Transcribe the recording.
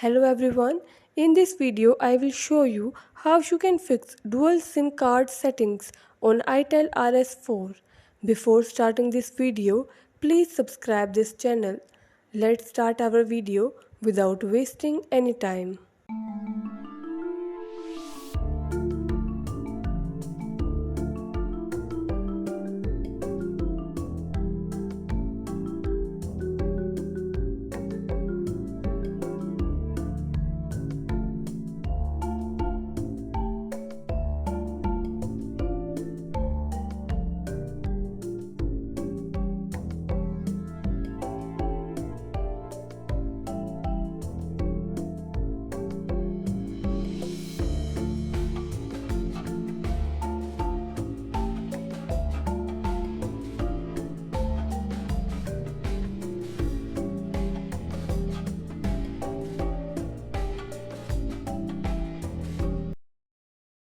Hello everyone, in this video I will show you how you can fix dual SIM card settings on itel Rs4. Before starting this video, please subscribe this channel. Let's start our video without wasting any time.